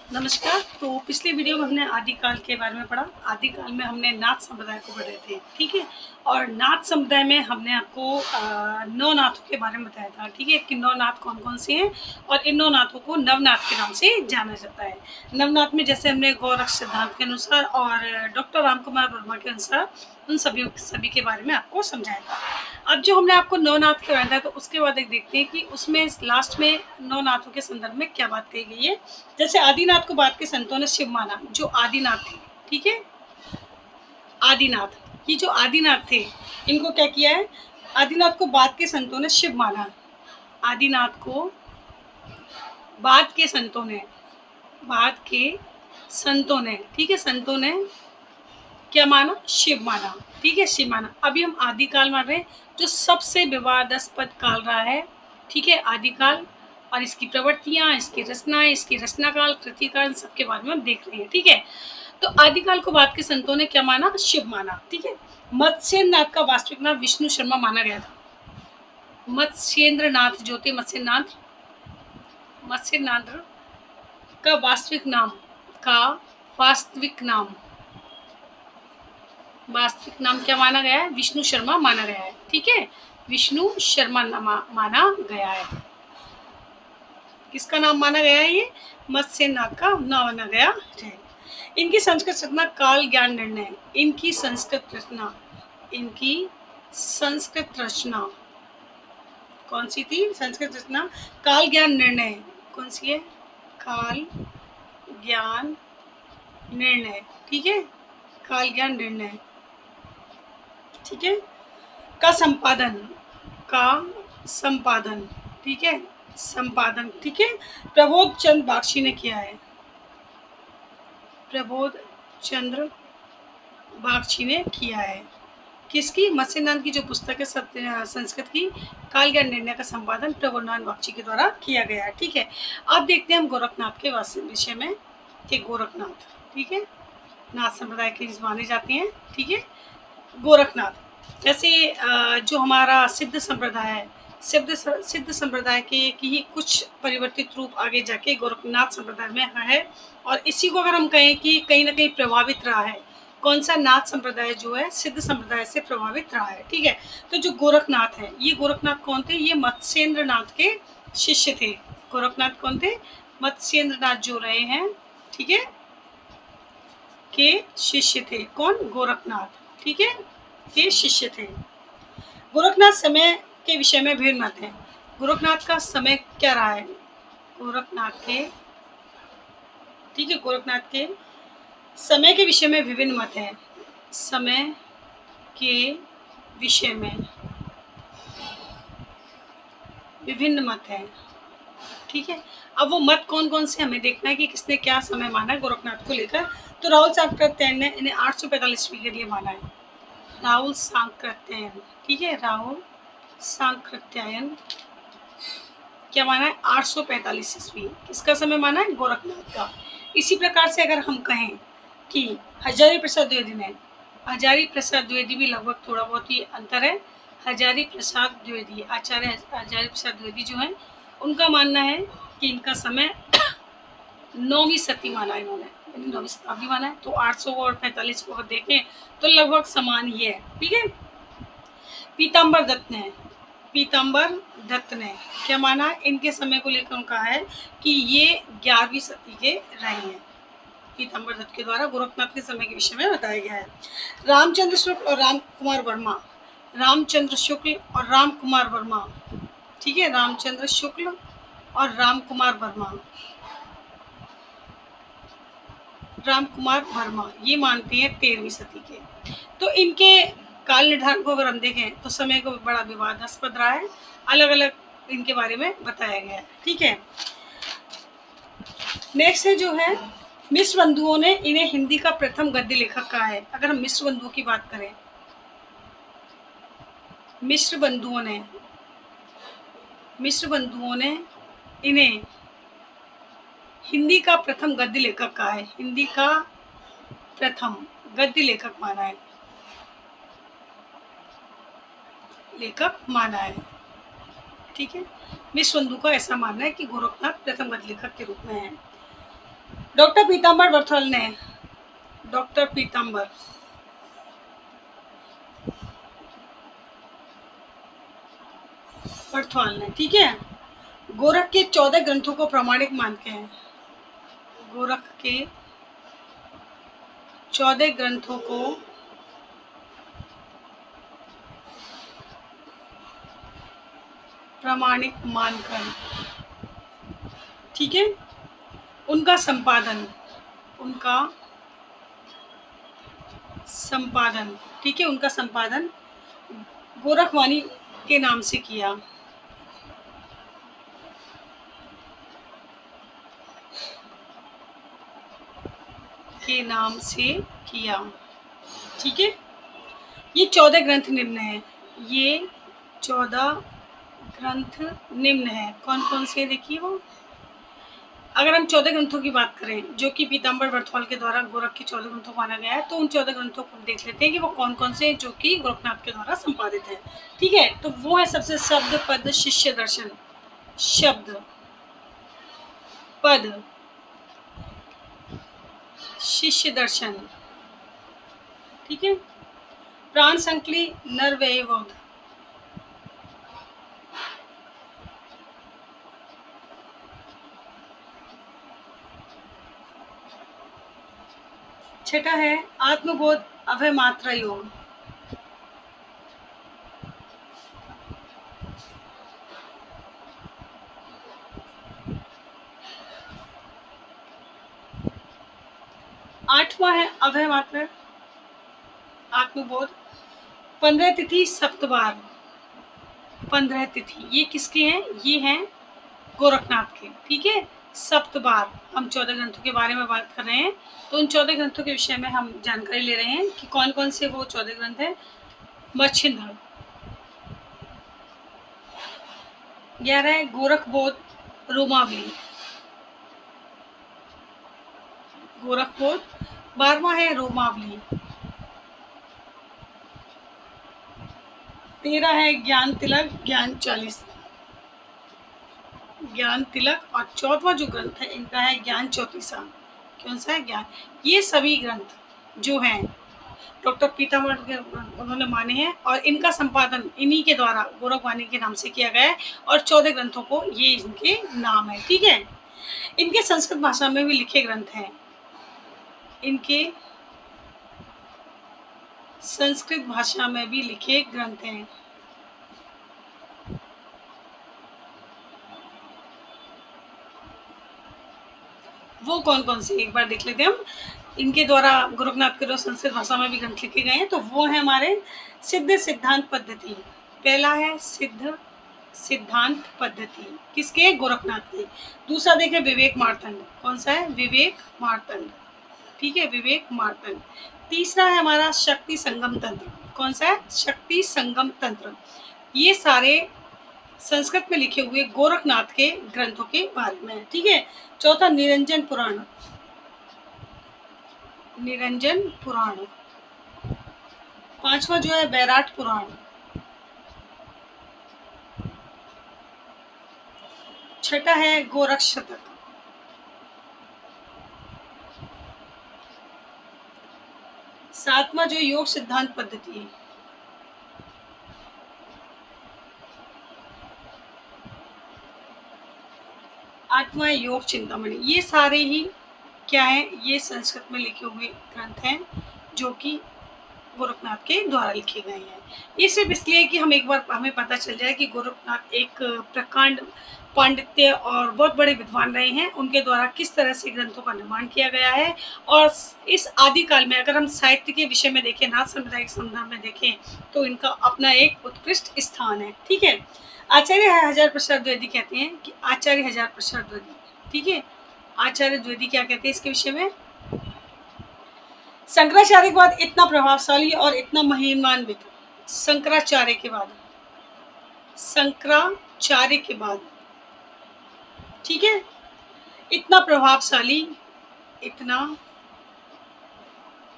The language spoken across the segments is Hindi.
नमस्कार। तो पिछले वीडियो में हमने आदिकाल के बारे में पढ़ा। आदिकाल में हमने नाथ संप्रदाय को पढ़े थे, ठीक है। और नाथ संप्रदाय में हमने आपको नौ नाथों के बारे में बताया था, ठीक है, कि नौ नाथ कौन कौन से हैं और इन नौ नाथों को नवनाथ के नाम से जाना जाता है। नवनाथ में जैसे हमने गोरक्ष सिद्धांत के अनुसार और डॉक्टर राम कुमार वर्मा के अनुसार उन सभी के बारे में आपको समझाया था। अब जो हमने आपको नौ नाथ के बताया तो उसके बाद एक देखते हैं कि उसमें लास्ट में नौ नाथों के संदर्भ में क्या बात कही गई है। जैसे आदिनाथ को बाद के संतों ने शिव माना, जो आदिनाथ थे, ठीक है। आदिनाथ, ये जो आदिनाथ थे, इनको क्या किया है, आदिनाथ को बाद के संतों ने शिव माना। आदिनाथ को बाद के संतों ने, बाद के संतों ने, ठीक है, संतों ने क्या माना, शिव माना, ठीक है, शिव माना। अभी हम आदिकाल मान रहे हैं, जो सबसे विवादास्पद काल रहा है, ठीक है, आदिकाल। और इसकी प्रवृत्तियां, इसकी रचनाएं, इसकी रचनाकाल, कृतिकाल, सबके बारे में हम देख रहे हैं, ठीक है। तो आदिकाल को बाद के संतों ने क्या माना, शिव माना, ठीक है। मत्स्येंद्र नाथ का वास्तविक नाम विष्णु शर्मा माना गया था। मत्स्येंद्र नाथ जो थे, मत्स्येंद्र का वास्तविक नाम क्या माना गया है, विष्णु शर्मा माना गया है, ठीक है। विष्णु शर्मा माना गया है। किसका नाम माना गया है, ये मत्स्यनाथ का नाम माना गया है। इनकी संस्कृत रचना काल ज्ञान निर्णय, इनकी संस्कृत रचना कौन सी थी, संस्कृत रचना काल ज्ञान निर्णय, कौन सी है, काल ज्ञान निर्णय, ठीक है, काल ज्ञान निर्णय, ठीक है, का संपादन, ठीक है, संपादन, ठीक है, प्रबोध चंद्र बख्शी ने किया है। प्रबोध चंद्र बख्शी ने किया है। किसकी, मत्स्यनाथ की जो पुस्तक है संस्कृत की, काल ज्ञान निर्णय का संपादन प्रबोधनाथ बख्शी के द्वारा किया गया है, ठीक है। अब देखते हैं हम गोरखनाथ के विषय में कि गोरखनाथ, ठीक है, नाथ संप्रदाय के माने जाते हैं, ठीक है। गोरखनाथ जैसे जो हमारा सिद्ध संप्रदाय है, सिद्ध संप्रदाय के की ही कुछ परिवर्तित रूप आगे जाके गोरखनाथ संप्रदाय में है। और इसी को अगर हम कहें कि कहीं ना कहीं प्रभावित रहा है, कौन सा, नाथ संप्रदाय जो है सिद्ध संप्रदाय से प्रभावित रहा है, ठीक है। तो जो गोरखनाथ है, ये गोरखनाथ कौन थे, ये मत्स्येंद्र नाथ के शिष्य थे। गोरखनाथ कौन थे, मत्स्येंद्र नाथ जो रहे हैं, ठीक है, के शिष्य थे। कौन, गोरखनाथ, ठीक है, के शिष्य थे। गोरखनाथ समय के विषय में विभिन्न मत हैं। गोरखनाथ का समय क्या रहा है, गोरखनाथ के, ठीक है, गोरखनाथ के समय के विषय में विभिन्न मत हैं। समय के विषय में विभिन्न मत हैं, ठीक है। अब वो मत कौन कौन से हमें देखना है कि किसने क्या समय माना है गोरखनाथ को लेकर। तो राहुल सांकृत्यायन ने इन्हें 845 ईस्वी के लिए माना है। राहुल सांकृत्यायन, ठीक है, राहुल सांकृत्यायन क्या माना है, 845 ईस्वी किसका समय माना है, गोरखनाथ का। इसी प्रकार से अगर हम कहें कि हजारी प्रसाद द्विवेदी ने, हजारी प्रसाद द्विवेदी भी लगभग थोड़ा बहुत ही अंतर है। हजारी प्रसाद द्विवेदी, आचार्य हजारी प्रसाद द्विवेदी जो है, उनका मानना है कि इनका समय 9वीं शती माना है इन्होंने, 9वीं शताब्दी माना है। तो 800 और 45 को अगर देखें तो लगभग समान ही है, ठीक है। पीताम्बर दत्त ने क्या माना, इनके समय को लेकर कहा है कि ये 11वीं सदी के रहे हैं। पीताम्बर दत्त के द्वारा गोरखनाथ के समय के विषय में बताया गया है। रामचंद्र शुक्ल और राम कुमार वर्मा, रामचंद्र शुक्ल और राम कुमार वर्मा, ठीक है, रामचंद्र शुक्ल और राम कुमार वर्मा ये मानते हैं 13वीं सदी के। तो इनके काल निर्धारण को अगर हम देखें तो समय को बड़ा विवादास्पद रहा है, अलग अलग इनके बारे में बताया गया है, ठीक है। नेक्स्ट है जो है, मिश्र बंधुओं ने इन्हें हिंदी का प्रथम गद्य लेखक कहा है। अगर हम मिश्र बंधुओं की बात करें, मिश्र बंधुओं ने इन्हें हिंदी का प्रथम गद्य लेखक कहा है, हिंदी का प्रथम गद्य लेखक माना है, ठीक है। मिश्र बंधु का ऐसा मानना है कि गोरखनाथ प्रथम गद्य लेखक के रूप में है। डॉक्टर पीताम्बर बर्थल ने, डॉक्टर पीताम्बर बर्थवाल ने, ठीक है। गोरख के 14 ग्रंथों को प्रामाणिक मानते हैं। गोरख के 14 ग्रंथों को प्रामाणिक मानकर, ठीक है। उनका संपादन, उनका संपादन, ठीक है, उनका संपादन गोरखवाणी के नाम से किया। के नाम से किया, ठीक है। ये 14 ग्रंथ निम्न है, ये 14 ग्रंथ निम्न है। कौन कौन से देखिए वो, अगर हम 14 ग्रंथों की बात करें जो कि पीताम्बर बर्थवाल के द्वारा गोरख के 14 ग्रंथों को माना गया है, तो उन 14 ग्रंथों को देख लेते हैं कि वो कौन कौन से हैं जो कि गोरखनाथ के द्वारा संपादित है, ठीक है। तो वो है सबसे शब्द पद शिष्य दर्शन, शब्द पद शिष्य दर्शन, ठीक है। प्राण संकली नरवैवध, छठा है आत्मबोध अभय मात्रा योग, आठवां है अभय मात्रा आत्मबोध। 15 तिथि सप्तबार, 15 तिथि ये किसके हैं, ये हैं गोरखनाथ के, ठीक है। सप्तबार, हम 14 ग्रंथों के बारे में बात कर रहे हैं, तो उन 14 ग्रंथों के विषय में हम जानकारी ले रहे हैं कि कौन कौन से वो 14 ग्रंथ हैं। मच्छिंद्र, 11 है गोरखबोध रोमावली, गोरखबोध। 12वां है रोमावली। 13 है ज्ञान तिलक ज्ञान 40, ज्ञान तिलक। और 14वां जो ग्रंथ है इनका है ज्ञान चौतीसा। कौन सा है, ज्ञान। ये सभी ग्रंथ जो हैं डॉक्टर पीताम्बर के उन्होंने माने हैं और इनका संपादन इन्हीं के द्वारा गोरखवाणी के नाम से किया गया है। और 14 ग्रंथों को ये इनके नाम है, ठीक है। इनके संस्कृत भाषा में भी लिखे ग्रंथ हैं, इनके संस्कृत भाषा में भी लिखे ग्रंथ हैं। वो कौन कौन से एक बार देख लेते हैं हम। इनके द्वारा गोरखनाथ के द्वारा संस्कृत भाषा में भी ग्रंथ लिखे गए हैं, तो वो है हमारे सिद्ध सिद्धांत पद्धति। पहला है सिद्ध सिद्धांत पद्धति, किसके, गोरखनाथ के। दूसरा देखें विवेक मार्तंड, कौन सा है, विवेक मार्तंड, ठीक है, विवेक मार्तंड। तीसरा है हमारा शक्ति संगम तंत्र, कौन सा है, शक्ति संगम तंत्र। ये सारे संस्कृत में लिखे हुए गोरखनाथ के ग्रंथों के बारे में, ठीक है। चौथा निरंजन पुराण, निरंजन पुराण। पांचवा जो है बैराट पुराण। छठा है गोरख शतक। सातवां जो योग सिद्धांत पद्धति है। आठवां योग चिंतामणि। ये सारे ही क्या है, ये संस्कृत में लिखे हुए ग्रंथ हैं जो कि गोरखनाथ के द्वारा लिखे गए हैं। ये सिर्फ इसलिए कि हम एक बार हमें पता चल जाए कि गोरखनाथ एक प्रकांड पांडित्य और बहुत बड़े विद्वान रहे हैं, उनके द्वारा किस तरह से ग्रंथों का निर्माण किया गया है। और इस आदिकाल में अगर हम साहित्य के विषय में देखें, नाथ समुदाय के संदर्भ में देखें, तो इनका अपना एक उत्कृष्ट स्थान है, ठीक है। आचार्य हजार प्रसाद द्विवेदी कहते हैं कि आचार्य हजार प्रसाद द्विवेदी, ठीक है, आचार्य द्विवेदी क्या कहते हैं इसके विषय में। शंकराचार्य के बाद इतना प्रभावशाली और इतना महिमान्वित, शंकराचार्य के बाद, शंकराचार्य के बाद, ठीक है, इतना प्रभावशाली, इतना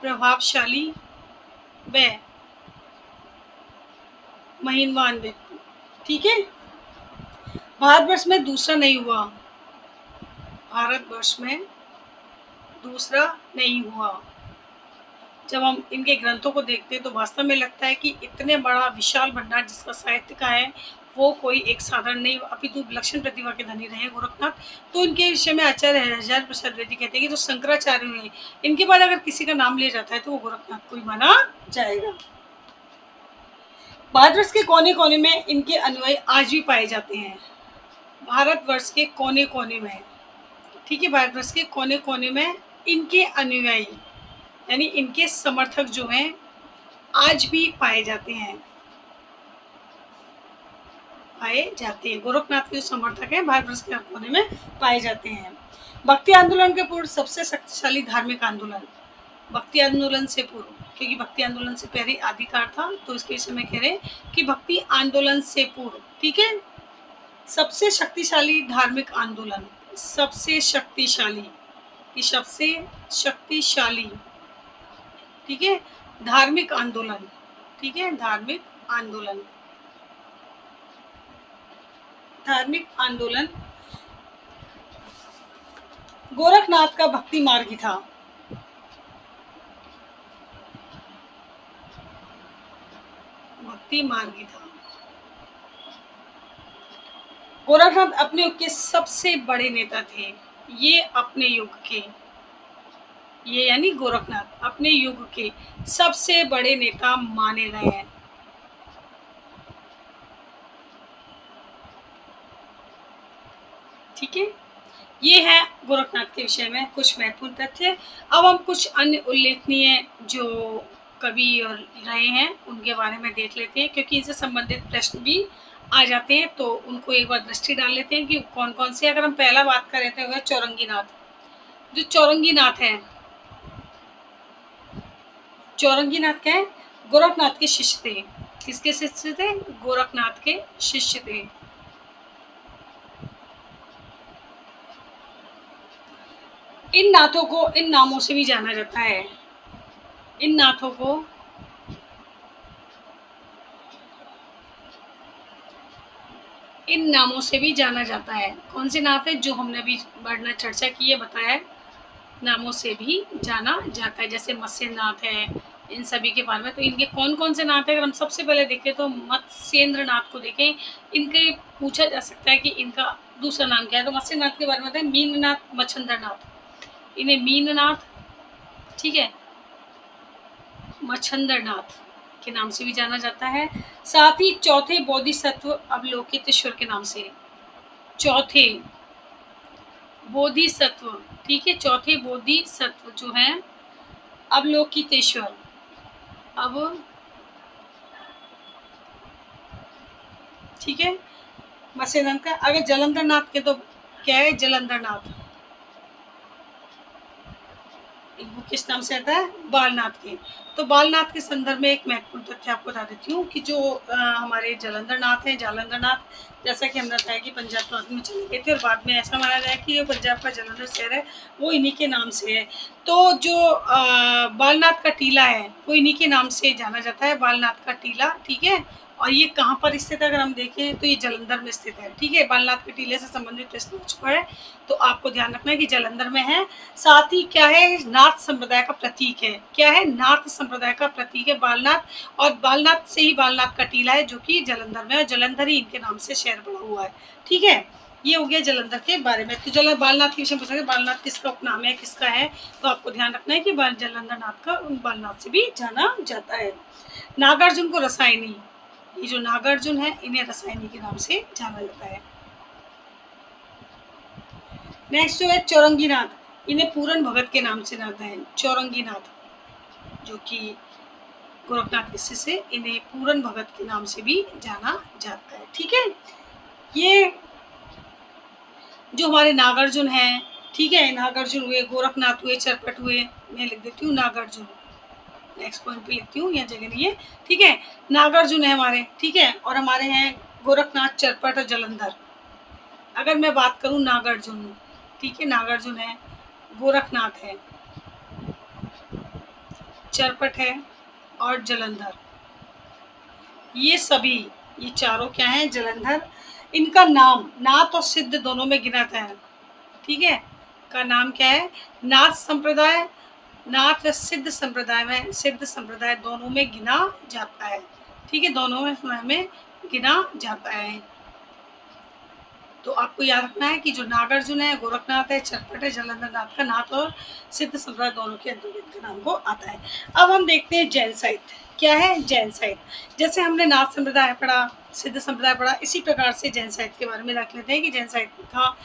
प्रभावशाली व महिमान्वित, ठीक है, भारतवर्ष में दूसरा नहीं हुआ, भारतवर्ष में दूसरा नहीं हुआ। जब हम इनके ग्रंथों को देखते हैं तो वास्तव में लगता है कि इतने बड़ा विशाल भंडार जिसका साहित्य का है वो कोई एक साधारण नहीं अपितु विलक्षण प्रतिभा के धनी रहे गोरखनाथ। तो इनके विषय में आचार्य हरिहर प्रसाद द्विवेदी कहते हैं कि जो शंकराचार्य हुए इनके बाद अगर किसी का नाम लिया जाता है तो वो गोरखनाथ को ही माना जाएगा। भारतवर्ष के कोने कोने में इनके अनुयायी आज भी पाए जाते हैं। भारतवर्ष के कोने कोने में, ठीक है, भारतवर्ष के कोने कोने में इनके अनुयायी यानी इनके समर्थक जो हैं आज भी पाए जाते हैं। गोरखनाथ के जो समर्थक हैं भारतवर्ष के हर कोने में पाए जाते हैं। भक्ति आंदोलन के पूर्व सबसे शक्तिशाली धार्मिक आंदोलन, भक्ति आंदोलन से पूर्व, क्योंकि भक्ति आंदोलन से पहले आदिकाल था तो इसके विषय में कह रहे हैं कि भक्ति आंदोलन से पूर्व, ठीक है, सबसे शक्तिशाली धार्मिक आंदोलन, सबसे शक्तिशाली, सबसे शक्तिशाली, ठीक है, धार्मिक आंदोलन, ठीक है, धार्मिक आंदोलन, धार्मिक आंदोलन गोरखनाथ का भक्ति मार्ग था। भक्ति मार्ग था। गोरखनाथ अपने युग के सबसे बड़े नेता थे। ये अपने युग के, ये यानी गोरखनाथ अपने युग के सबसे बड़े नेता माने गए हैं। ठीक है, ये है गोरखनाथ के विषय में कुछ महत्वपूर्ण तथ्य। अब हम कुछ अन्य उल्लेखनीय जो कवि और रहे हैं उनके बारे में देख लेते हैं, क्योंकि इनसे संबंधित प्रश्न भी आ जाते हैं तो उनको एक बार दृष्टि डाल लेते हैं कि कौन कौन से। अगर हम पहला बात करें तो चौरंगीनाथ, जो चौरंगीनाथ है, चौरंगीनाथ क्या है, गोरखनाथ के शिष्य थे। किसके शिष्य थे? गोरखनाथ के शिष्य थे। इन नाथों को इन नामों से भी जाना जाता है। इन नाथों को इन नामों से भी जाना जाता है। कौन से नाथ है? जो हमने अभी वर्णन चर्चा की है, बताया है, नामों से भी जाना जाता है। जैसे मत्स्यनाथ है, इन सभी के बारे में। तो इनके कौन कौन से नाथ है? अगर हम सबसे पहले देखें तो मत्स्येंद्र नाथ को देखें। इनके पूछा जा सकता है कि इनका दूसरा नाम क्या है, तो मत्स्यनाथ के बारे में बताएं मीननाथ, मच्छंद्रनाथ। इन्हें मीननाथ, ठीक है, मच्छंद्रनाथ के नाम से भी जाना जाता है। साथ ही चौथे बोधिसत्व अवलोकितेश्वर के नाम से, चौथे बोधिसत्व, ठीक है, चौथे बोधिसत्व जो है अवलोकितेश्वर, अब ठीक है, मत्स्यनाथ का। अगर जलंधर नाथ के तो क्या है? जलंधर नाथ, वो किस नाम से आता है? बालनाथ के। तो बालनाथ के संदर्भ में एक महत्वपूर्ण तथ्य आपको बता देती हूँ कि जो हमारे जलंधर नाथ है, जालंधर नाथ, जैसा कि हमने बताया कि पंजाब प्रांत में चले गए थे और बाद में ऐसा माना जाए कि जो पंजाब का जलंधर शहर है वो इन्हीं के नाम से है। तो जो बालनाथ का टीला है वो इन्हीं के नाम से जाना जाता है, बालनाथ का टीला, ठीक है। और ये कहाँ पर स्थित है? अगर हम देखें तो ये जलंधर में स्थित है, ठीक है। बालनाथ के टीले से संबंधित प्रश्न पूछ चुका है तो आपको ध्यान रखना है कि जलंधर में है। साथ ही क्या है? नाथ संप्रदाय का प्रतीक है। क्या है? नाथ संप्रदाय का प्रतीक है बालनाथ, और बालनाथ से ही बालनाथ का टीला है जो कि जलंधर में है, और जलंधर ही इनके नाम से शहर बना हुआ है, ठीक है। ये हो गया जलंधर के बारे में। तो बालनाथ के विषय में पूछा, बालनाथ किसका उपनाम है, किसका है, तो आपको ध्यान रखना है कि जलंधर नाथ का बालनाथ से भी जाना जाता है। नागार्जुन को रसायनी, ये जो नागार्जुन है इन्हें रसायनी के नाम से जाना जाता है। नेक्स्ट जो है चौरंगीनाथ, इन्हें पूरन भगत के नाम से जानते हैं। चौरंगीनाथ जो कि गोरखनाथ के शिष्य, इन्हें पूरन भगत के नाम से भी जाना जाता है, ठीक है। ये जो हमारे नागार्जुन हैं, ठीक है, नागार्जुन हुए, गोरखनाथ हुए, चरपट हुए, मैं लिख देती हूँ नागार्जुन, नेक्स्ट पॉइंट पे लिखती हूँ, यहाँ जगह नहीं है, ठीक है। नागार्जुन है हमारे, ठीक है, और हमारे हैं गोरखनाथ, चरपट और जलंधर। अगर मैं बात करूँ नागार्जुन, ठीक है, नागार्जुन है, गोरखनाथ है, चरपट है और जलंधर, ये सभी, ये चारों क्या है? जलंधर। इनका नाम नाथ और सिद्ध दोनों में गिनाता है, ठीक है। का नाम क्या है? नाथ संप्रदाय। नाथ सिद्ध संप्रदाय में, सिद्ध संप्रदाय दोनों में गिना जाता है। ठीक है, दोनों में गिना जाता है। तो आपको याद रखना है कि जो नागार्जुन है, गोरखनाथ है, चरपट है, जालंधर नाथ का नाथ और सिद्ध संप्रदाय दोनों के अंतर्गत का नाम को आता है। अब हम देखते हैं जैन साहित्य क्या है। जैन साहित्य, जैसे हमने नाथ संप्रदाय पढ़ा, सिद्ध संप्रदाय पढ़ा, इसी प्रकार से जैन साहित्य के बारे में रख लेते हैं कि जैन साहित्य का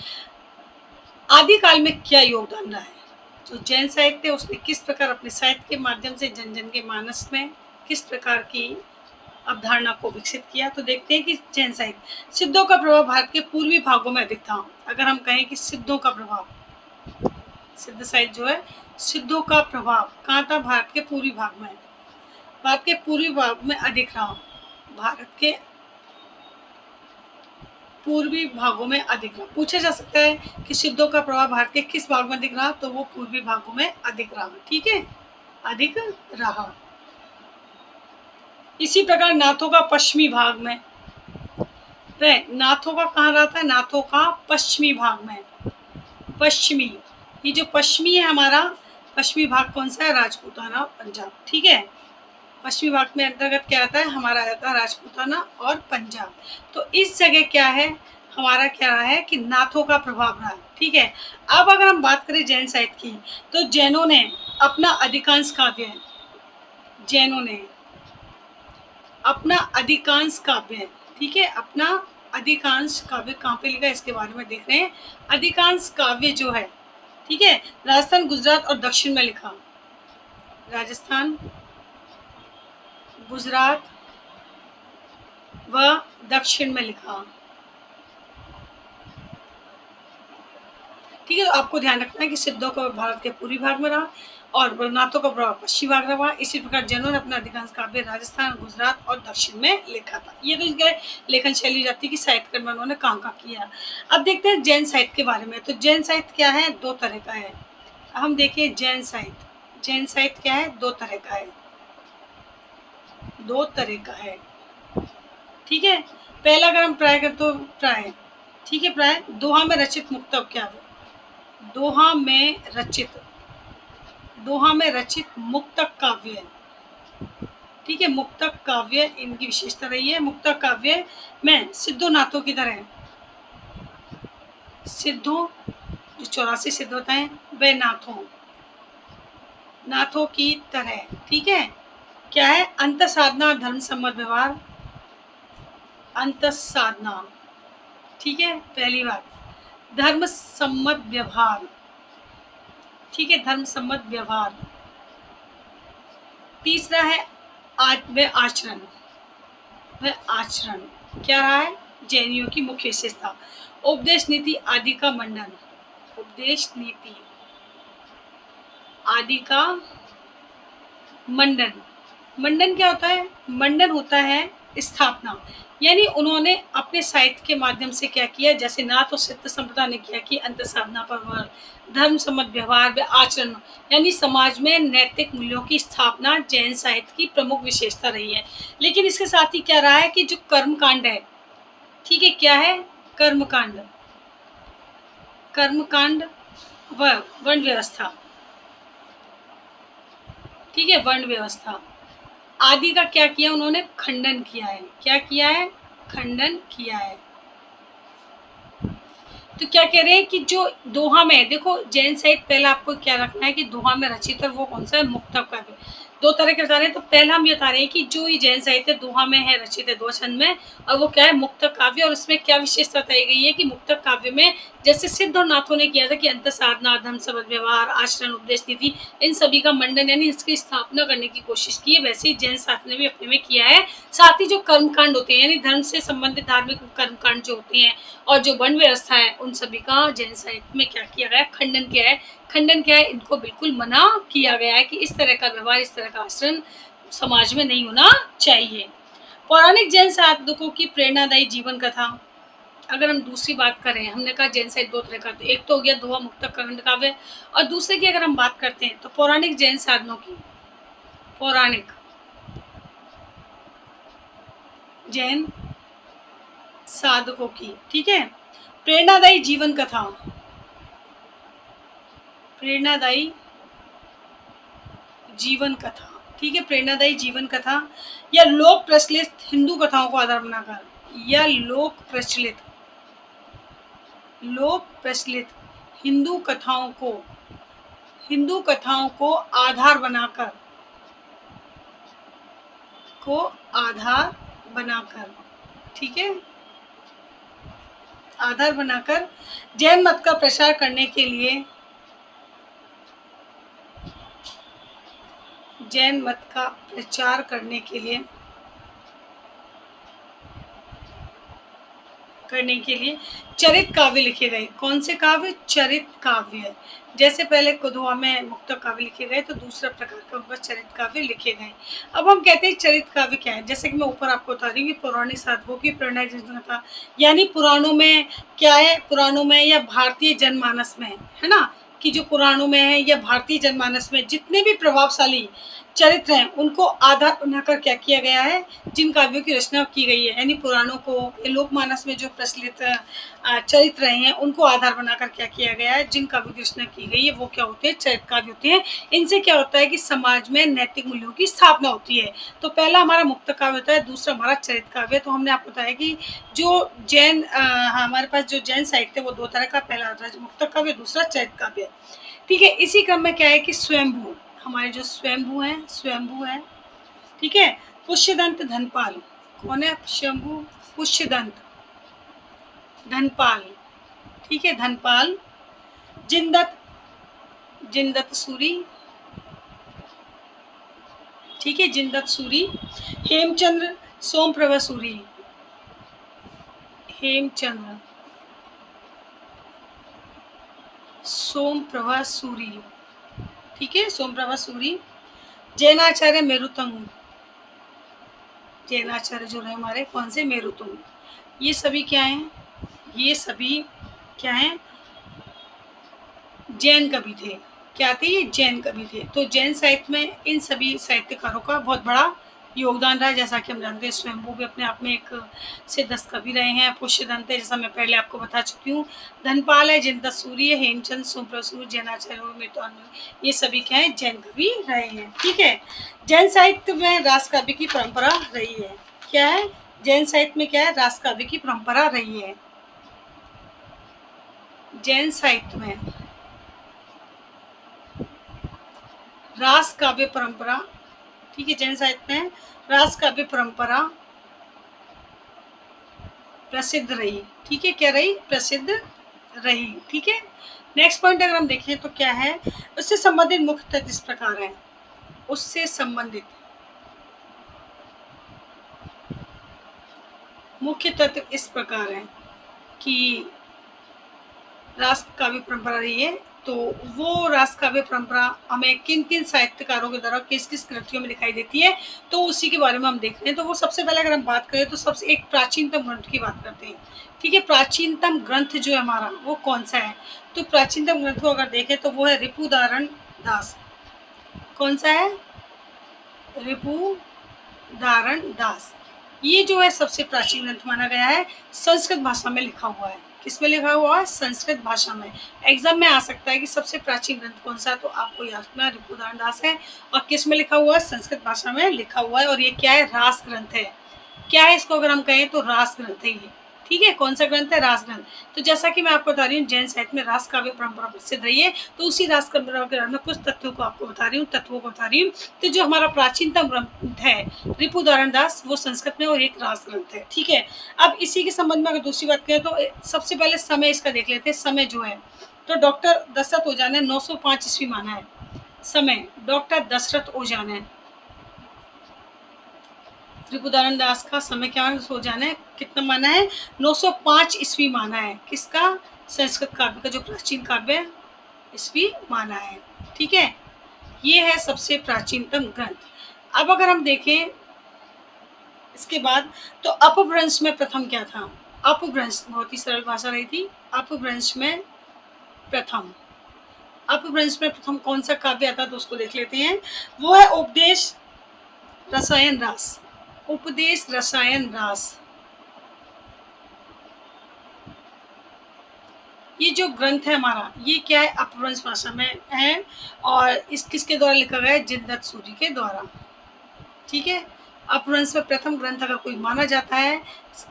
आदिकाल में क्या योगदान रहा है। जो जैन साहित्य उसने किस प्रकार अपने साहित्य के माध्यम से जन जन के मानस में किस प्रकार की अवधारणा को विकसित किया। तो देखते हैं कि जैन साहित्य, सिद्धों का प्रभाव भारत के पूर्वी भागों में अधिक था। अगर हम कहें कि सिद्धों का प्रभाव, सिद्ध साहित्य जो है, सिद्धों का प्रभाव कहाँ था? भारत के पूर्वी भाग में, भारत के पूर्वी भाग में अधिक रहा। भारत के पूर्वी भागों में अधिक रहा। पूछा जा सकता है कि सिद्धों का प्रभाव भारत के किस भाग में अधिक रहा? तो वो पूर्वी भागों में अधिक रहा। ठीक है, अधिक रहा। इसी प्रकार नाथों का पश्चिमी भाग में, नाथों का कहाँ रहता है? नाथों का पश्चिमी भाग में, पश्चिमी, ये जो पश्चिमी है हमारा, पश्चिमी भाग कौन सा है? राजपूताना पंजाब। ठीक है, पश्चिमी भाग में अंतर्गत क्या आता है? हमारा आता है राजपूताना और पंजाब। तो इस जगह क्या है? हमारा क्या रहा है कि नाथों का प्रभाव रहा। ठीक है, अब अगर हम बात करें जैन साहित्य की, तो जैनों ने अपना अधिकांश काव्य, जैनों ने अपना अधिकांश काव्य, ठीक है, अपना अधिकांश काव्य कहाँ पे लिखा है इसके बारे में देख रहे हैं। अधिकांश काव्य जो है, ठीक है, राजस्थान, गुजरात और दक्षिण में लिखा। राजस्थान, गुजरात व दक्षिण में लिखा। ठीक है, तो आपको ध्यान रखना है कि सिद्धों का भारत के पूर्वी भाग में रहा और नाथों का प्रभाव पश्चिमी भाग में रहा। इसी प्रकार जैनों ने अपना अधिकांश काव्य राजस्थान, गुजरात और दक्षिण में लिखा था। ये तो इसके लेखन शैली जाती कि साहित्यकार में उन्होंने कहाँ कहाँ किया। अब देखते हैं जैन साहित्य के बारे में। तो जैन साहित्य क्या है? दो तरह का है। हम देखिए जैन साहित्य, जैन साहित्य क्या है? दो तरह का है, दो तरह का है। ठीक है, पहला अगर हम ट्राई करें तो प्राय, ठीक है, प्राय दोहा में रचित मुक्तक क्या है? दोहा में रचित, दोहा में रचित मुक्तक काव्य है। ठीक है, मुक्तक काव्य इनकी विशेषता रही है। मुक्तक काव्य में सिद्धों नाथों की तरह, सिद्धों जो 84 सिद्ध होते हैं वे नाथों, नाथों की तरह, ठीक है, क्या है? अंत साधना, धर्म सम्मत व्यवहार, अंत साधना, ठीक है, पहली बात धर्म सम्मत व्यवहार, ठीक है, धर्म सम्मत व्यवहार। तीसरा है व आचरण, व आचरण क्या रहा है? जैनियों की मुख्य विशेषता, उपदेश नीति आदि का मंडन, उपदेश नीति आदि का मंडन। मंडन क्या होता है? मंडन होता है स्थापना, यानी उन्होंने अपने साहित्य के माध्यम से क्या किया, जैसे नाथ और सिद्ध संप्रदाय ने किया कि अंत साधना पर धर्म सम्मत व्यवहार व आचरण, यानी समाज में नैतिक मूल्यों की स्थापना जैन साहित्य की प्रमुख विशेषता रही है। लेकिन इसके साथ ही क्या रहा है कि जो कर्मकांड है, ठीक है, क्या है? कर्मकांड, कर्मकांड व वर्ण व्यवस्था, ठीक है, वर्ण व्यवस्था आदि का क्या किया? उन्होंने खंडन किया है। क्या किया है? खंडन किया है। तो क्या कह रहे हैं कि जो दोहा में, देखो जैन साहित्य पहला आपको क्या रखना है कि दोहा में रचित है वो कौन सा है? मुक्तक काव्य। दो तरह के बता रहे हैं। तो पहला हम ये बता रहे हैं कि जो ये जैन साहित्य दोहा में है, रचित है दो छंद में, और वो क्या है? मुक्तक काव्य। और उसमें क्या विशेषता बताई गई है कि मुक्तक काव्य में जैसे सिद्ध और नाथों ने किया था कि अंत साधना, धर्म सम्मत व्यवहार, आचरण, उपदेश नीति, इन सभी का मंडन यानी इसकी स्थापना करने की कोशिश की है। वैसे ही जैन साहित्य ने भी अपने में किया है। साथ ही जो कर्मकांड होते हैं, यानी धर्म से संबंधित धार्मिक कर्मकांड जो होते हैं और जो वर्ण व्यवस्था है, उन सभी का जैन साहित्य में क्या किया गया? खंडन किया है। खंडन क्या है? इनको बिल्कुल मना किया गया है कि इस तरह का व्यवहार, इस तरह का आचरण समाज में नहीं होना चाहिए। पौराणिक जैन साधकों की प्रेरणादायी जीवन कथा, अगर हम दूसरी बात करें, हमने कहा जैन साहित्य दो तरह का, तो एक तो हो गया दोहा मुक्तक खंड काव्य, और दूसरे की अगर हम बात करते हैं तो पौराणिक जैन साधनों की, पौराणिक जैन साधकों की, ठीक है, प्रेरणादायी जीवन कथा, प्रेरणादायी जीवन कथा, ठीक है, प्रेरणादायी जीवन कथा या लोक प्रचलित हिंदू कथाओं को आधार बनाकर, या लोक प्रचलित हिंदू कथाओं को आधार बनाकर, ठीक है, आधार बनाकर जैन मत का प्रचार करने के लिए, चरित काव्य लिखे गए। कौन से काव्य? चरित काव्य। जैसे पहले कुदुआ में मुक्तक काव्य लिखे गए, तो दूसरा प्रकार का उनका चरित काव्य लिखे गए। अब हम कहते हैं चरित काव्य क्या है, जैसे कि मैं ऊपर आपको बता रही हूँ, पौराणिक साधकों की प्रेरणा था, यानी पुराणों में क्या है, पुराणों में या भारतीय जनमानस में, है ना, कि जो पुराणों में है या भारतीय जनमानस में जितने भी प्रभावशाली चरित्र हैं उनको आधार बनाकर क्या किया गया है, जिन काव्यों की रचना की गई है, यानी पुराणों को, लोकमानस में जो प्रचलित चरित्र रहे हैं उनको आधार बनाकर क्या किया गया है, जिन काव्यों की रचना की गई है वो क्या होते हैं, चरित्र काव्य होते हैं। इनसे क्या होता है कि समाज में नैतिक मूल्यों की स्थापना होती है। तो पहला हमारा मुक्तक काव्य होता है, दूसरा हमारा चरित्र काव्य। तो हमने आपको बताया कि जो जैन हमारे पास जो जैन साहित्य है वो दो तरह का, पहला होता है मुक्तक काव्य, दूसरा चरित्र काव्य, ठीक है। इसी क्रम में क्या है कि स्वयंभू, हमारे जो स्वयंभू है, ठीक है, पुष्यदंत धनपाल, कौन है स्वयंभू? पुष्यदंत धनपाल, ठीक है, धनपाल, जिनदत्त सूरी, ठीक है, जिनदत्त सूरी, हेमचंद्र सोमप्रभा सूरी, हेमचंद्र सोमप्रभा सूरी, ठीक है, सोमप्रभा सूरी, जैनाचार्य मेरुतंग, जैनाचार्य जो रहे हमारे कौन से, मेरुतंग, ये सभी क्या हैं, ये सभी क्या हैं, जैन कवि थे। क्या थे ये? जैन कवि थे। तो जैन साहित्य में इन सभी साहित्यकारों का बहुत बड़ा योगदान रहा है। जैसा कि हम जानते हैं स्वयंभू भी अपने आप में एक से 10 कवि रहे हैं। पुष्यदंत है, जैसा मैं पहले आपको बता चुकी हूँ, धनपाल है, जिनदत्त सूरी है, हेमचंद सोमप्रसूर, जैनाचार्य और मेरुतंग, ये सभी क्या है, जैन कवि रहे हैं, ठीक है। जैन साहित्य में रास काव्य की परंपरा रही है। क्या है? जैन साहित्य में क्या है, रास काव्य की परंपरा रही है। जैन साहित्य में रास काव्य परंपरा, ठीक है, जैन साहित्य में रास काव्य परंपरा प्रसिद्ध रही, ठीक है, क्या रही? प्रसिद्ध रही, ठीक है। नेक्स्ट पॉइंट अगर हम देखें तो क्या है, उससे संबंधित मुख्य तथ्य इस प्रकार है, उससे संबंधित मुख्य तथ्य इस प्रकार है कि रास काव्य परंपरा रही है, तो वो रास काव्य परंपरा हमें किन किन साहित्यकारों के द्वारा किस किस कृतियों में दिखाई देती है, तो उसी के बारे में हम देख रहे हैं। तो वो सबसे पहले अगर हम बात करें तो सबसे एक प्राचीनतम ग्रंथ की बात करते हैं, ठीक है। प्राचीनतम ग्रंथ जो है हमारा वो कौन सा है, तो प्राचीनतम ग्रंथ को अगर देखें तो वो है रिपुदारण दास। कौन सा है? रिपुदारण दास। ये जो है सबसे प्राचीन ग्रंथ माना गया है, संस्कृत भाषा में लिखा हुआ है। किसमें लिखा हुआ है? संस्कृत भाषा में। एग्जाम में आ सकता है कि सबसे प्राचीन ग्रंथ कौन सा है, तो आपको याद रखना रिपुदारण दास है, और किस में लिखा हुआ है? संस्कृत भाषा में लिखा हुआ है, और ये क्या है? रास ग्रंथ है। क्या है इसको अगर हम कहें तो रास ग्रंथ है ये, ठीक है। कौन सा ग्रंथ है? रास ग्रंथ। तो जैसा कि मैं आपको बता रही हूँ जैन साहित्य में रास काव्य परंपरा प्रसिद्ध रही है, तो उसी रास परंपरा के बारे में कुछ तथ्यों को आपको बता रही हूँ, तत्वों को बता रही हूँ। तो जो हमारा प्राचीनतम ग्रंथ है रिपुदारण दास, वो संस्कृत में और एक रास ग्रंथ है, ठीक है। अब इसी के संबंध में अगर दूसरी बात करें तो सबसे पहले समय इसका देख लेते हैं। समय जो है, तो डॉक्टर दशरथ ओझा ने 905 ईस्वी माना है समय, डॉक्टर दशरथ ओझा ने रिपुदारण दास का समय क्या हो जाना है, कितना माना है? 905 ईस्वी माना है। किसका? संस्कृत काव्य का जो प्राचीन काव्य ईस्वी माना है, ठीक है। ये है सबसे प्राचीनतम ग्रंथ। अब अगर हम देखें इसके बाद, तो अपभ्रंश में प्रथम क्या था? अपभ्रंश बहुत ही सरल भाषा रही थी। अपभ्रंश में प्रथम, अपभ्रंश में प्रथम कौन सा काव्य आता है तो उसको देख लेते हैं। वो है उपदेश रसायन रास। उपदेश रसायन रास, ये जो ग्रंथ है हमारा, ये क्या है, अपभ्रंश भाषा में है और इस किसके द्वारा लिखा गया है, जिनदत्त सूरी के द्वारा। ठीक है, अपभ्रंश में प्रथम ग्रंथ अगर कोई माना जाता है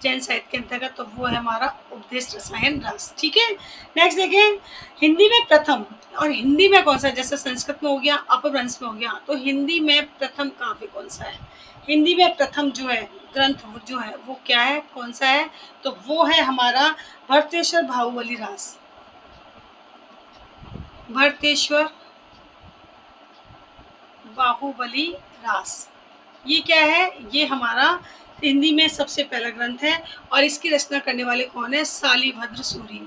जैन साहित्य के अंतर्गत तो वो है हमारा उपदेश रसायन रास। ठीक है, नेक्स्ट देखें, हिंदी में प्रथम, और हिंदी में कौन सा, जैसे संस्कृत में हो गया, अपभ्रंश में हो गया, तो हिंदी में प्रथम काव्य कौन सा है? हिंदी में प्रथम जो है ग्रंथ जो है वो क्या है, कौन सा है, तो वो है हमारा भरतेश्वर बाहुबली रास। भरतेश्वर बाहुबली रास, ये क्या है, ये हमारा हिंदी में सबसे पहला ग्रंथ है और इसकी रचना करने वाले कौन है, शालिभद्र सूरी।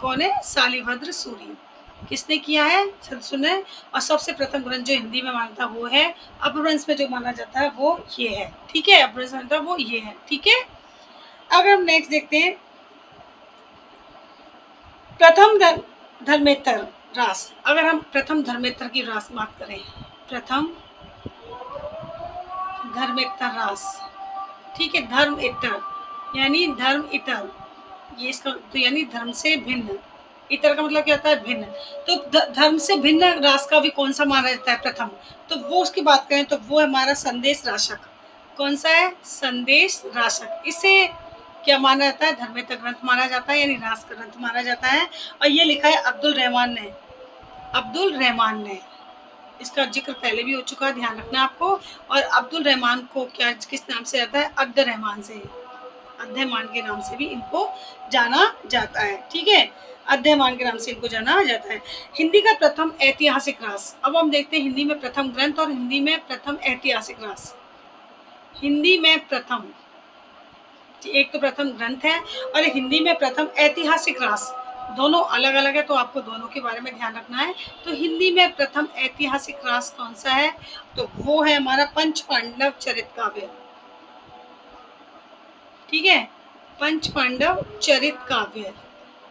कौन है, शालिभद्र सूरी। किसने किया है, सुने, और सबसे प्रथम ग्रंथ जो हिंदी में मानता वो है, अपभ्रंश में जो माना जाता है वो ये है। ठीक है, अपभ्रंश मानता वो ये है। ठीक है, अगर हम नेक्स्ट देखते हैं, प्रथम धर्मेत्तर रास, अगर हम प्रथम धर्मेत्तर की रास बात करें, प्रथम धर्मेत्तर रास, ठीक है, धर्म इतर यानी धर्म इतर, ये इसका तो यानी धर्म से भिन्न, इतर का मतलब क्या होता है, भिन्न, तो धर्म से भिन्न रास का भी कौन सा माना जाता है प्रथम, तो वो उसकी बात करें तो वो है हमारा संदेश राशक। कौन सा है, संदेश राशक, इसे क्या माना जाता है, धर्मेत्तर ग्रंथ माना जाता है यानी रास ग्रंथ माना जाता है और ये लिखा है अब्दुल रहमान ने, अब्दुल रहमान ने, इसका जिक्र पहले भी हो चुका है, ध्यान रखना आपको। और अब्दुल रहमान को क्या किस नाम से आता है, अब्द रहमान से, अध्यमान के नाम से भी इनको जाना जाता है। ठीक है, अध्यमान के नाम से इनको जाना जाता है। हिंदी का प्रथम ऐतिहासिक रास, अब हम देखते हैं हिंदी में प्रथम ग्रंथ और हिंदी में प्रथम ऐतिहासिक रास। हिंदी में प्रथम, एक तो प्रथम ग्रंथ है और हिंदी में प्रथम ऐतिहासिक रास, दोनों अलग अलग है तो आपको दोनों के बारे में ध्यान रखना है। तो हिंदी में प्रथम ऐतिहासिक रास कौन सा है, तो वो है हमारा पंच पांडव चरित काव्य। ठीक है, पंच पांडव चरित काव्य,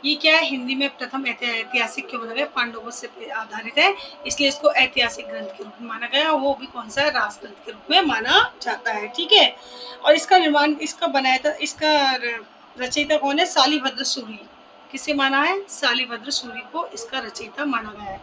ये क्या है, हिंदी में प्रथम ऐतिहासिक क्यों बना गया, पांडवों से आधारित है इसलिए इसको ऐतिहासिक ग्रंथ के रूप में माना गया, वो भी कौन सा है, रास ग्रंथ के रूप में माना जाता है। ठीक है, और इसका निर्माण, इसका बनाया था, इसका रचयिता कौन है, शालिभद्र सूरी। किसे माना है, शालिभद्र सूरी को इसका रचयिता माना गया है,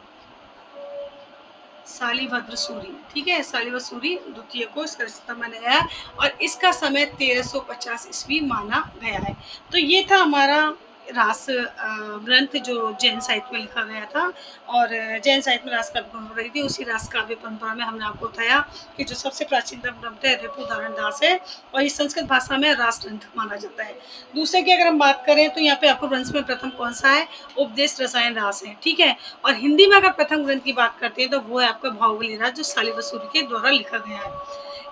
शालिभद्र सूरी। ठीक है, शालिभद्र सूरी द्वितीय को इसका रचयिता माना गया और इसका समय 1350 ईस्वी माना गया है। तो ये था हमारा रास ग्रंथ जो जैन साहित्य में लिखा गया था और जैन साहित्य में रास काव्य परंपरा रही थी, उसी रास काव्य परंपरा में हमने आपको बताया कि जो सबसे प्राचीनतम ग्रंथ है रिपुधारण दास है और ये संस्कृत भाषा में रास ग्रंथ माना जाता है। दूसरे की अगर हम बात करें तो यहाँ पे अपभ्रंश में प्रथम कौन सा है, उपदेश रसायन रास है। ठीक है, और हिंदी में अगर प्रथम ग्रंथ की बात करते हैं तो वो है आपका बाहुबली रास जो शालिभद्र सूरी के द्वारा लिखा गया है।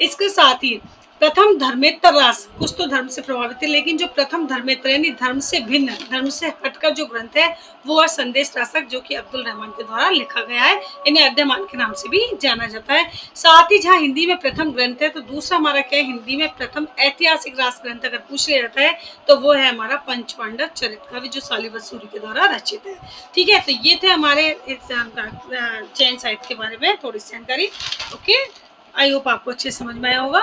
इसके साथ ही प्रथम धर्मेत्तर रास, कुछ तो धर्म से प्रभावित है लेकिन जो प्रथम धर्मेत्तर यानी धर्म से भिन्न, धर्म से हटकर जो ग्रंथ है वो है संदेश राशक जो कि अब्दुल रहमान के द्वारा लिखा गया है, इन्हें अध्यमान के नाम से भी जाना जाता है। साथ ही जहाँ हिंदी में प्रथम ग्रंथ है तो दूसरा हमारा क्या है, हिंदी में प्रथम ऐतिहासिक रास ग्रंथ अगर पूछ लिया जाता है तो वो है हमारा पंच पांडव चरित काव्य जो शालिभद्र सूरी के द्वारा रचित है। ठीक है, तो ये थे हमारे जैन साहित्य के बारे में थोड़ी जानकारी। ओके, आई होप आपको अच्छे समझ में आया होगा।